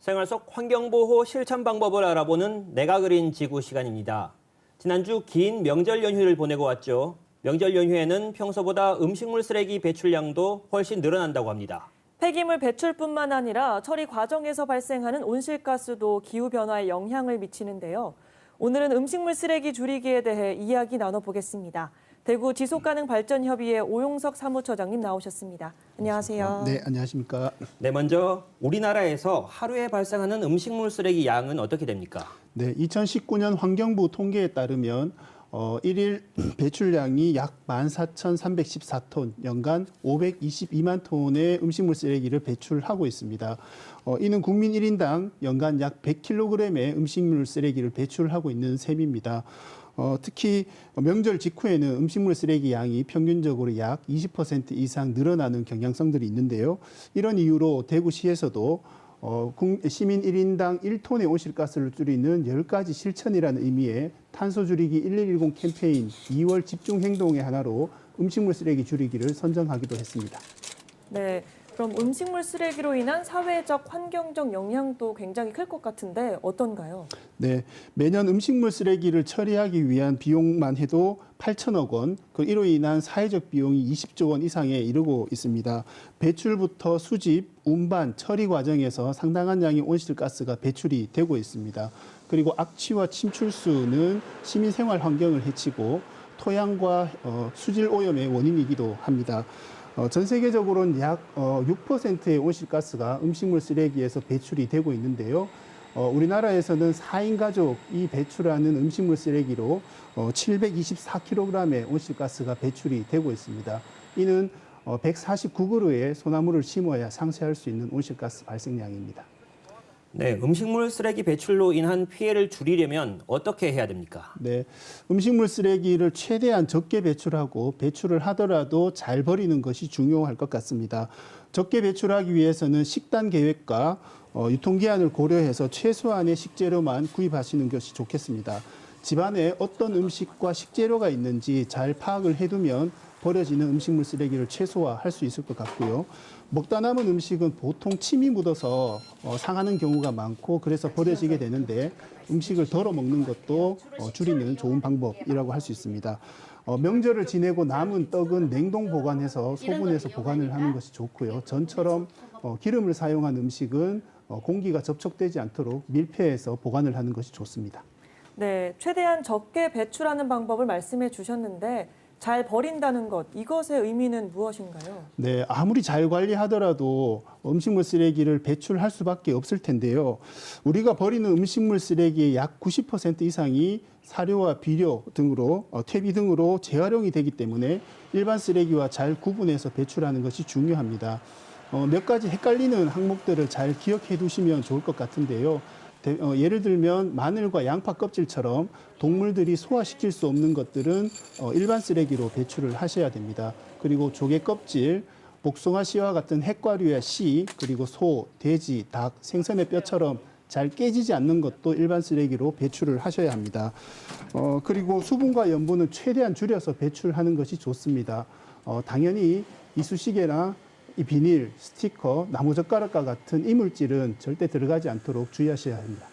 생활 속 환경보호 실천 방법을 알아보는 내가 그린 지구 시간입니다. 지난주 긴 명절 연휴를 보내고 왔죠. 명절 연휴에는 평소보다 음식물 쓰레기 배출량도 훨씬 늘어난다고 합니다. 폐기물 배출뿐만 아니라 처리 과정에서 발생하는 온실가스도 기후변화에 영향을 미치는데요. 오늘은 음식물 쓰레기 줄이기에 대해 이야기 나눠보겠습니다. 대구 지속가능발전협의회 오용석 사무처장님 나오셨습니다. 안녕하세요. 네, 안녕하십니까. 네, 먼저 우리나라에서 하루에 발생하는 음식물 쓰레기 양은 어떻게 됩니까? 네, 2019년 환경부 통계에 따르면 일일 배출량이 약 14,314톤, 연간 522만 톤의 음식물 쓰레기를 배출하고 있습니다. 이는 국민 1인당 연간 약 100kg의 음식물 쓰레기를 배출하고 있는 셈입니다. 특히 명절 직후에는 음식물 쓰레기 양이 평균적으로 약 20% 이상 늘어나는 경향성들이 있는데요. 이런 이유로 대구시에서도 시민 1인당 1톤의 온실가스를 줄이는 10가지 실천이라는 의미의 탄소 줄이기 1110 캠페인 2월 집중 행동의 하나로 음식물 쓰레기 줄이기를 선정하기도 했습니다. 네, 그럼 음식물 쓰레기로 인한 사회적, 환경적 영향도 굉장히 클 것 같은데 어떤가요? 네, 매년 음식물 쓰레기를 처리하기 위한 비용만 해도 8천억 원, 이로 인한 사회적 비용이 20조 원 이상에 이르고 있습니다. 배출부터 수집, 운반, 처리 과정에서 상당한 양의 온실가스가 배출이 되고 있습니다. 그리고 악취와 침출수는 시민 생활 환경을 해치고 토양과 수질 오염의 원인이기도 합니다. 전 세계적으로는 약 6%의 온실가스가 음식물 쓰레기에서 배출이 되고 있는데요. 우리나라에서는 4인 가족이 배출하는 음식물 쓰레기로 724kg의 온실가스가 배출이 되고 있습니다. 이는 149그루의 소나무를 심어야 상쇄할 수 있는 온실가스 발생량입니다. 네, 음식물 쓰레기 배출로 인한 피해를 줄이려면 어떻게 해야 됩니까? 네, 음식물 쓰레기를 최대한 적게 배출하고 배출을 하더라도 잘 버리는 것이 중요할 것 같습니다. 적게 배출하기 위해서는 식단 계획과 유통기한을 고려해서 최소한의 식재료만 구입하시는 것이 좋겠습니다. 집안에 어떤 음식과 식재료가 있는지 잘 파악을 해두면 버려지는 음식물 쓰레기를 최소화할 수 있을 것 같고요. 먹다 남은 음식은 보통 침이 묻어서 상하는 경우가 많고 그래서 버려지게 되는데 음식을 덜어 먹는 것도 줄이는 좋은 방법이라고 할 수 있습니다. 명절을 지내고 남은 떡은 냉동 보관해서 소분해서 보관을 하는 것이 좋고요. 전처럼 기름을 사용한 음식은 공기가 접촉되지 않도록 밀폐해서 보관을 하는 것이 좋습니다. 네, 최대한 적게 배출하는 방법을 말씀해 주셨는데 잘 버린다는 것, 이것의 의미는 무엇인가요? 네, 아무리 잘 관리하더라도 음식물 쓰레기를 배출할 수밖에 없을 텐데요. 우리가 버리는 음식물 쓰레기의 약 90% 이상이 사료와 비료 등으로, 퇴비 등으로 재활용이 되기 때문에 일반 쓰레기와 잘 구분해서 배출하는 것이 중요합니다. 몇 가지 헷갈리는 항목들을 잘 기억해 두시면 좋을 것 같은데요. 예를 들면 마늘과 양파 껍질처럼 동물들이 소화시킬 수 없는 것들은 일반 쓰레기로 배출을 하셔야 됩니다. 그리고 조개 껍질, 복숭아 씨와 같은 핵과류의 씨, 그리고 소, 돼지, 닭, 생선의 뼈처럼 잘 깨지지 않는 것도 일반 쓰레기로 배출을 하셔야 합니다. 그리고 수분과 염분은 최대한 줄여서 배출하는 것이 좋습니다. 당연히 이쑤시개나 이 비닐, 스티커, 나무젓가락과 같은 이물질은 절대 들어가지 않도록 주의하셔야 합니다.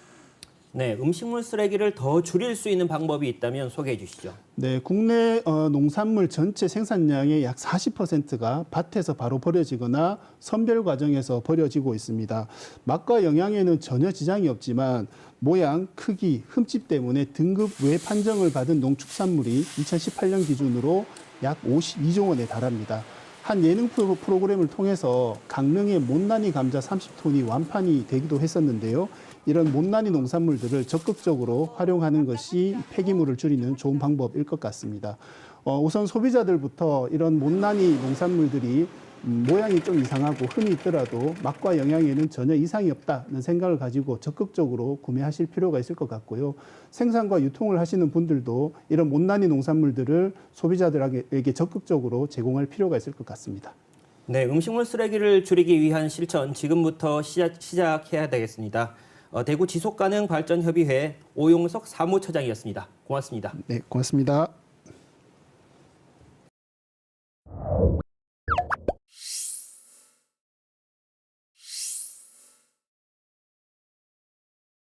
네, 음식물 쓰레기를 더 줄일 수 있는 방법이 있다면 소개해 주시죠. 네, 국내 농산물 전체 생산량의 약 40%가 밭에서 바로 버려지거나 선별 과정에서 버려지고 있습니다. 맛과 영양에는 전혀 지장이 없지만 모양, 크기, 흠집 때문에 등급 외 판정을 받은 농축산물이 2018년 기준으로 약 52조 원에 달합니다. 한 예능 프로그램을 통해서 강릉의 못난이 감자 30톤이 완판이 되기도 했었는데요. 이런 못난이 농산물들을 적극적으로 활용하는 것이 폐기물을 줄이는 좋은 방법일 것 같습니다. 우선 소비자들부터 이런 못난이 농산물들이 모양이 좀 이상하고 흠이 있더라도 맛과 영양에는 전혀 이상이 없다는 생각을 가지고 적극적으로 구매하실 필요가 있을 것 같고요. 생산과 유통을 하시는 분들도 이런 못난이 농산물들을 소비자들에게 적극적으로 제공할 필요가 있을 것 같습니다. 네, 음식물 쓰레기를 줄이기 위한 실천 지금부터 시작해야 되겠습니다. 대구 지속가능발전협의회 오용석 사무처장이었습니다. 고맙습니다. 네, 고맙습니다.